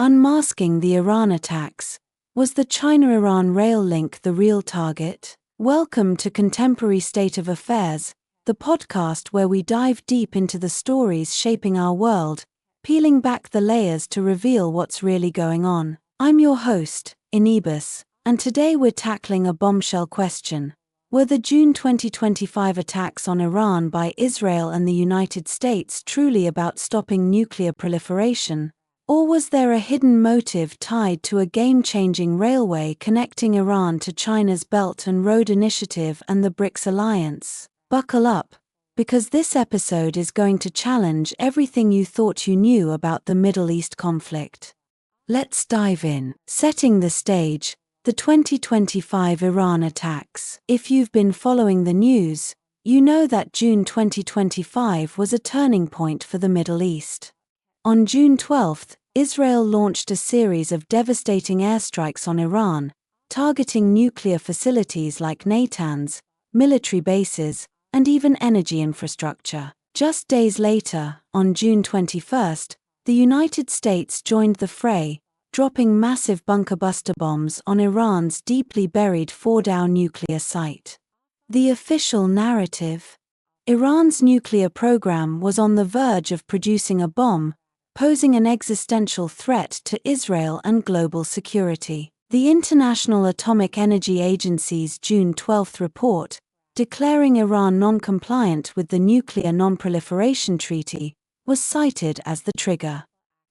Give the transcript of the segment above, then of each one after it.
Unmasking the Iran attacks. Was the China-Iran rail link the real target? Welcome to Contemporary State of Affairs, the podcast where we dive deep into the stories shaping our world, peeling back the layers to reveal what's really going on. I'm your host, Inebus, and today we're tackling a bombshell question. Were the June 2025 attacks on Iran by Israel and the United States truly about stopping nuclear proliferation? Or was there a hidden motive tied to a game-changing railway connecting Iran to China's Belt and Road Initiative and the BRICS alliance? Buckle up, because this episode is going to challenge everything you thought you knew about the Middle East conflict. Let's dive in. Setting the stage, the 2025 Iran attacks. If you've been following the news, you know that June 2025 was a turning point for the Middle East. On June 12, Israel launched a series of devastating airstrikes on Iran, targeting nuclear facilities like Natanz, military bases, and even energy infrastructure. Just days later, on June 21, the United States joined the fray, dropping massive bunker-buster bombs on Iran's deeply buried Fordow nuclear site. The official narrative: Iran's nuclear program was on the verge of producing a bomb, posing an existential threat to Israel and global security. The International Atomic Energy Agency's June 12 report, declaring Iran non-compliant with the Nuclear Non-Proliferation Treaty, was cited as the trigger.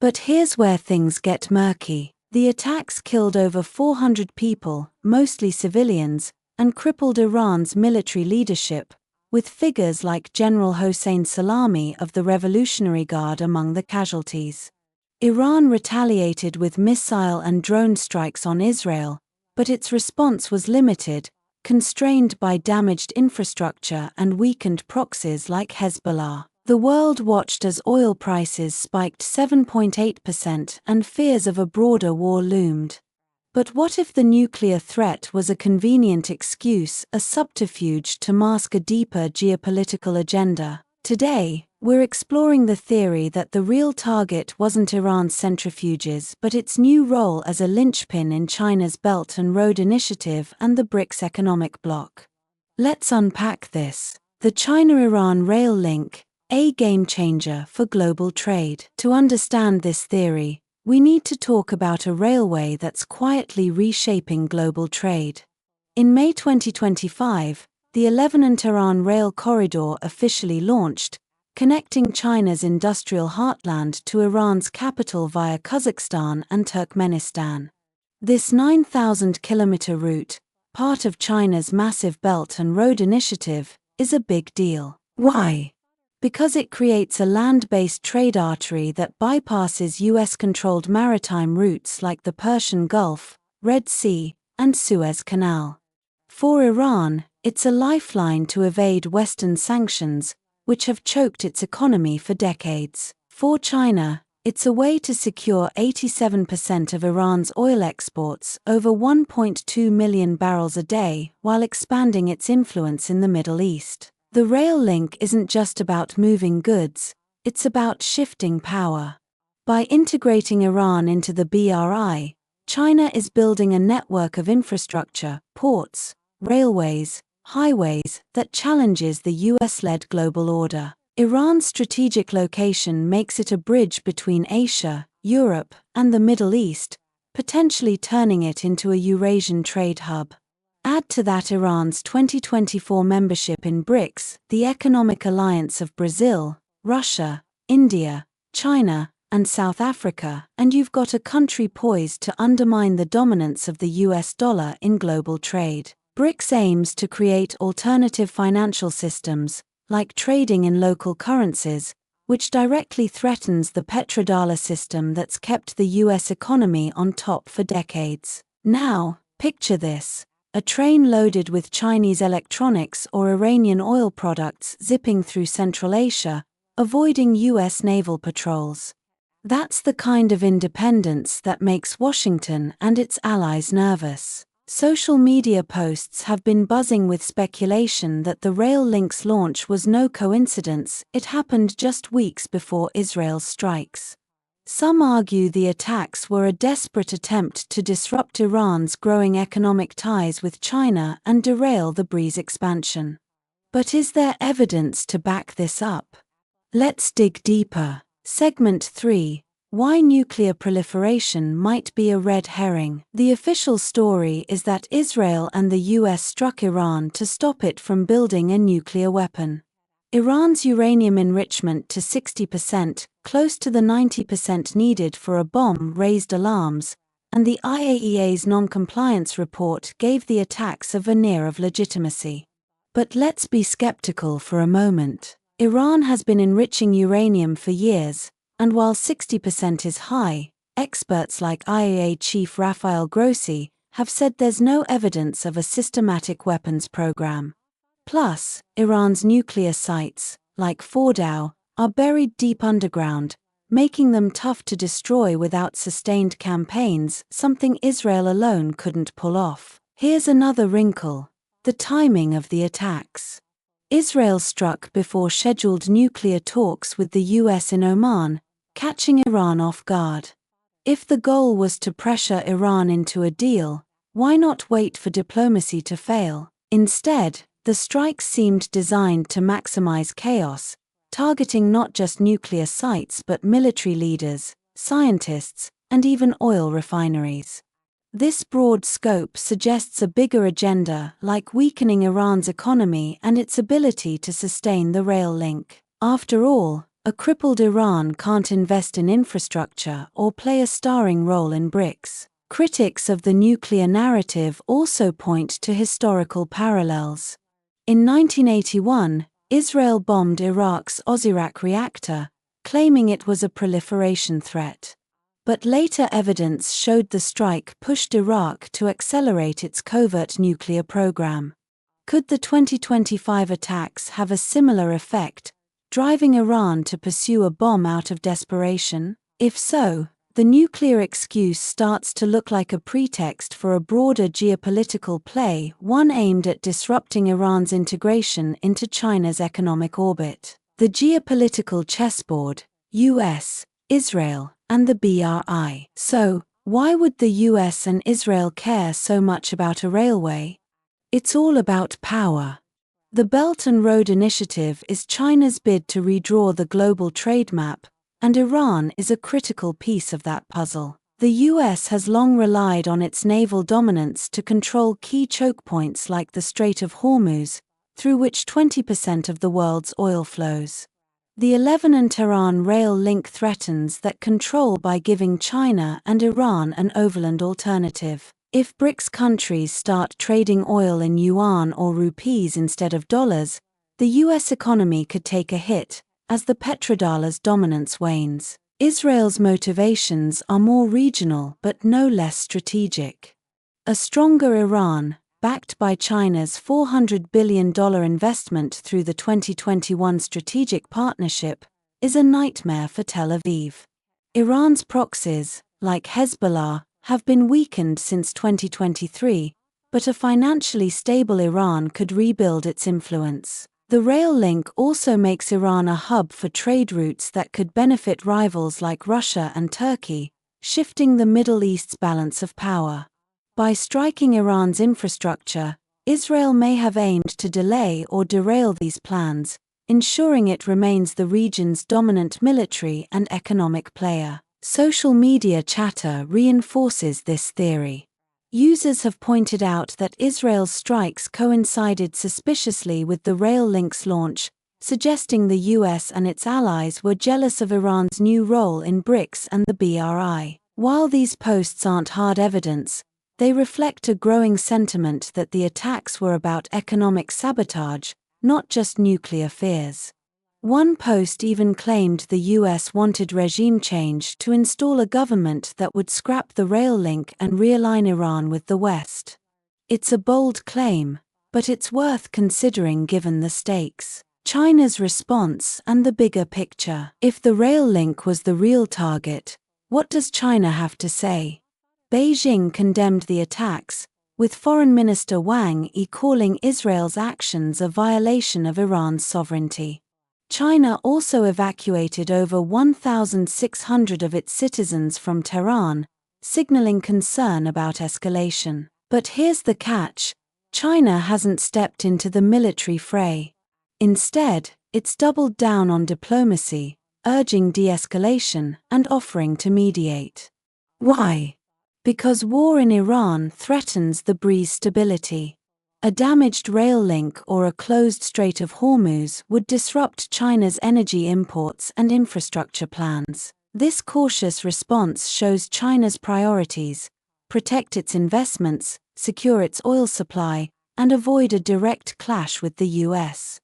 But here's where things get murky. The attacks killed over 400 people, mostly civilians, and crippled Iran's military leadership, with figures like General Hossein Salami of the Revolutionary Guard among the casualties. Iran retaliated with missile and drone strikes on Israel, but its response was limited, constrained by damaged infrastructure and weakened proxies like Hezbollah. The world watched as oil prices spiked 7.8% and fears of a broader war loomed. But what if the nuclear threat was a convenient excuse, a subterfuge to mask a deeper geopolitical agenda? Today, we're exploring the theory that the real target wasn't Iran's centrifuges but its new role as a linchpin in China's Belt and Road Initiative and the BRICS economic bloc. Let's unpack this. The China-Iran rail link, a game-changer for global trade. To understand this theory, we need to talk about a railway that's quietly reshaping global trade. In May 2025, the Lebanon-Tehran rail corridor officially launched, connecting China's industrial heartland to Iran's capital via Kazakhstan and Turkmenistan. This 9,000-kilometer route, part of China's massive Belt and Road Initiative, is a big deal. Why? Because it creates a land-based trade artery that bypasses US-controlled maritime routes like the Persian Gulf, Red Sea, and Suez Canal. For Iran, it's a lifeline to evade Western sanctions, which have choked its economy for decades. For China, it's a way to secure 87% of Iran's oil exports, over 1.2 million barrels a day, while expanding its influence in the Middle East. The rail link isn't just about moving goods, it's about shifting power. By integrating Iran into the BRI, China is building a network of infrastructure, ports, railways, highways that challenges the US-led global order. Iran's strategic location makes it a bridge between Asia, Europe, and the Middle East, potentially turning it into a Eurasian trade hub. Add to that Iran's 2024 membership in BRICS, the economic alliance of Brazil, Russia, India, China, and South Africa, and you've got a country poised to undermine the dominance of the US dollar in global trade. BRICS aims to create alternative financial systems, like trading in local currencies, which directly threatens the petrodollar system that's kept the US economy on top for decades. Now, picture this. A train loaded with Chinese electronics or Iranian oil products zipping through Central Asia, avoiding US naval patrols. That's the kind of independence that makes Washington and its allies nervous. Social media posts have been buzzing with speculation that the rail link's launch was no coincidence. It happened just weeks before Israel's strikes. Some argue the attacks were a desperate attempt to disrupt Iran's growing economic ties with China and derail the BRICS expansion. But is there evidence to back this up? Let's dig deeper. Segment 3. Why nuclear proliferation might be a red herring. The official story is that Israel and the US struck Iran to stop it from building a nuclear weapon. Iran's uranium enrichment to 60%, close to the 90% needed for a bomb, raised alarms, and the IAEA's non-compliance report gave the attacks a veneer of legitimacy. But let's be skeptical for a moment. Iran has been enriching uranium for years, and while 60% is high, experts like IAEA chief Rafael Grossi have said there's no evidence of a systematic weapons program. Plus, Iran's nuclear sites, like Fordow, are buried deep underground, making them tough to destroy without sustained campaigns, something Israel alone couldn't pull off. Here's another wrinkle: the timing of the attacks. Israel struck before scheduled nuclear talks with the US in Oman, catching Iran off guard. If the goal was to pressure Iran into a deal, why not wait for diplomacy to fail? Instead, the strikes seemed designed to maximize chaos, targeting not just nuclear sites but military leaders, scientists, and even oil refineries. This broad scope suggests a bigger agenda, like weakening Iran's economy and its ability to sustain the rail link. After all, a crippled Iran can't invest in infrastructure or play a starring role in BRICS. Critics of the nuclear narrative also point to historical parallels. In 1981, Israel bombed Iraq's Osirak reactor, claiming it was a proliferation threat. But later evidence showed the strike pushed Iraq to accelerate its covert nuclear program. Could the 2025 attacks have a similar effect, driving Iran to pursue a bomb out of desperation? If so, the nuclear excuse starts to look like a pretext for a broader geopolitical play, one aimed at disrupting Iran's integration into China's economic orbit. The geopolitical chessboard: US, Israel, and the BRI. So, why would the US and Israel care so much about a railway? It's all about power. The Belt and Road Initiative is China's bid to redraw the global trade map, and Iran is a critical piece of that puzzle. The US has long relied on its naval dominance to control key choke points like the Strait of Hormuz, through which 20% of the world's oil flows. The Lebanon-Tehran rail link threatens that control by giving China and Iran an overland alternative. If BRICS countries start trading oil in yuan or rupees instead of dollars, the US economy could take a hit, as the petrodollar's dominance wanes. Israel's motivations are more regional but no less strategic. A stronger Iran, backed by China's $400 billion investment through the 2021 strategic partnership, is a nightmare for Tel Aviv. Iran's proxies, like Hezbollah, have been weakened since 2023, but a financially stable Iran could rebuild its influence. The rail link also makes Iran a hub for trade routes that could benefit rivals like Russia and Turkey, shifting the Middle East's balance of power. By striking Iran's infrastructure, Israel may have aimed to delay or derail these plans, ensuring it remains the region's dominant military and economic player. Social media chatter reinforces this theory. Users have pointed out that Israel's strikes coincided suspiciously with the rail link's launch, suggesting the US and its allies were jealous of Iran's new role in BRICS and the BRI. While these posts aren't hard evidence, they reflect a growing sentiment that the attacks were about economic sabotage, not just nuclear fears. One post even claimed the US wanted regime change to install a government that would scrap the rail link and realign Iran with the West. It's a bold claim, but it's worth considering given the stakes, China's response, and the bigger picture. If the rail link was the real target, what does China have to say? Beijing condemned the attacks, with Foreign Minister Wang Yi calling Israel's actions a violation of Iran's sovereignty. China also evacuated over 1,600 of its citizens from Tehran, signaling concern about escalation. But here's the catch: China hasn't stepped into the military fray. Instead, it's doubled down on diplomacy, urging de-escalation and offering to mediate. Why? Because war in Iran threatens the BRICS stability. A damaged rail link or a closed Strait of Hormuz would disrupt China's energy imports and infrastructure plans. This cautious response shows China's priorities: protect its investments, secure its oil supply, and avoid a direct clash with the US.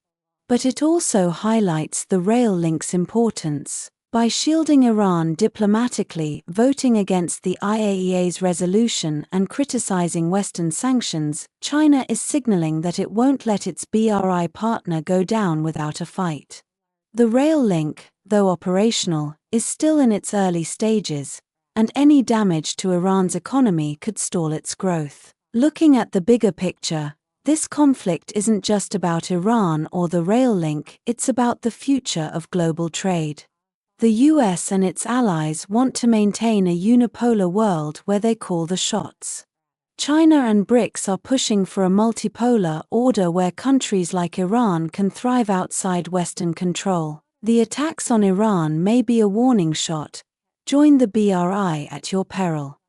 But it also highlights the rail link's importance. By shielding Iran diplomatically, voting against the IAEA's resolution, and criticizing Western sanctions, China is signaling that it won't let its BRI partner go down without a fight. The rail link, though operational, is still in its early stages, and any damage to Iran's economy could stall its growth. Looking at the bigger picture, this conflict isn't just about Iran or the rail link, it's about the future of global trade. The US and its allies want to maintain a unipolar world where they call the shots. China and BRICS are pushing for a multipolar order where countries like Iran can thrive outside Western control. The attacks on Iran may be a warning shot: join the BRI at your peril.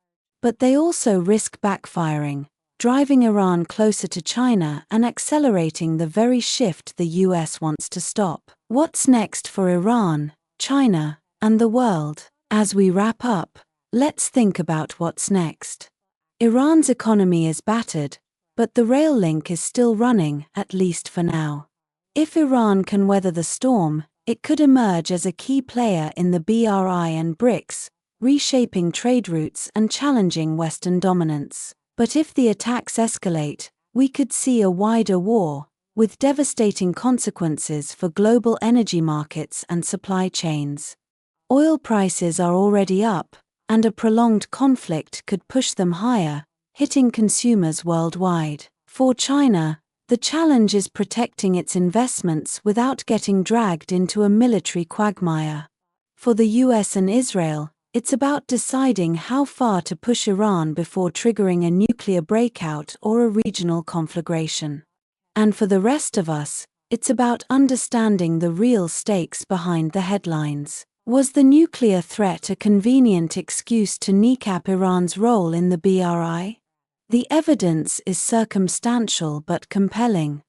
But they also risk backfiring, driving Iran closer to China and accelerating the very shift the US wants to stop. What's next for Iran, China, and the world? As we wrap up, let's think about what's next. Iran's economy is battered, but the rail link is still running, at least for now. If Iran can weather the storm, it could emerge as a key player in the BRI and BRICS, reshaping trade routes and challenging Western dominance. But if the attacks escalate, we could see a wider war, with devastating consequences for global energy markets and supply chains. Oil prices are already up, and a prolonged conflict could push them higher, hitting consumers worldwide. For China, the challenge is protecting its investments without getting dragged into a military quagmire. For the US and Israel, it's about deciding how far to push Iran before triggering a nuclear breakout or a regional conflagration. And for the rest of us, it's about understanding the real stakes behind the headlines. Was the nuclear threat a convenient excuse to kneecap Iran's role in the BRI? The evidence is circumstantial but compelling.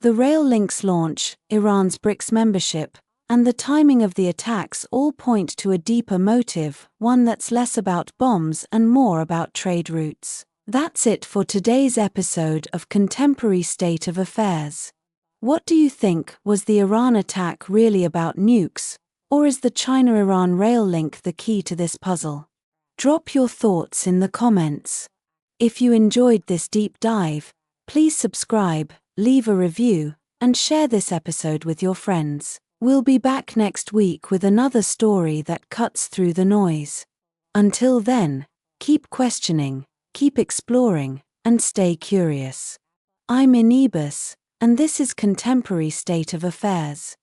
The rail link's launch, Iran's BRICS membership, and the timing of the attacks all point to a deeper motive, one that's less about bombs and more about trade routes. That's it for today's episode of Contemporary State of Affairs. What do you think? Was the Iran attack really about nukes, or is the China-Iran rail link the key to this puzzle? Drop your thoughts in the comments. If you enjoyed this deep dive, please subscribe, leave a review, and share this episode with your friends. We'll be back next week with another story that cuts through the noise. Until then, keep questioning, keep exploring, and stay curious. I'm Inebus, and this is Contemporary State of Affairs.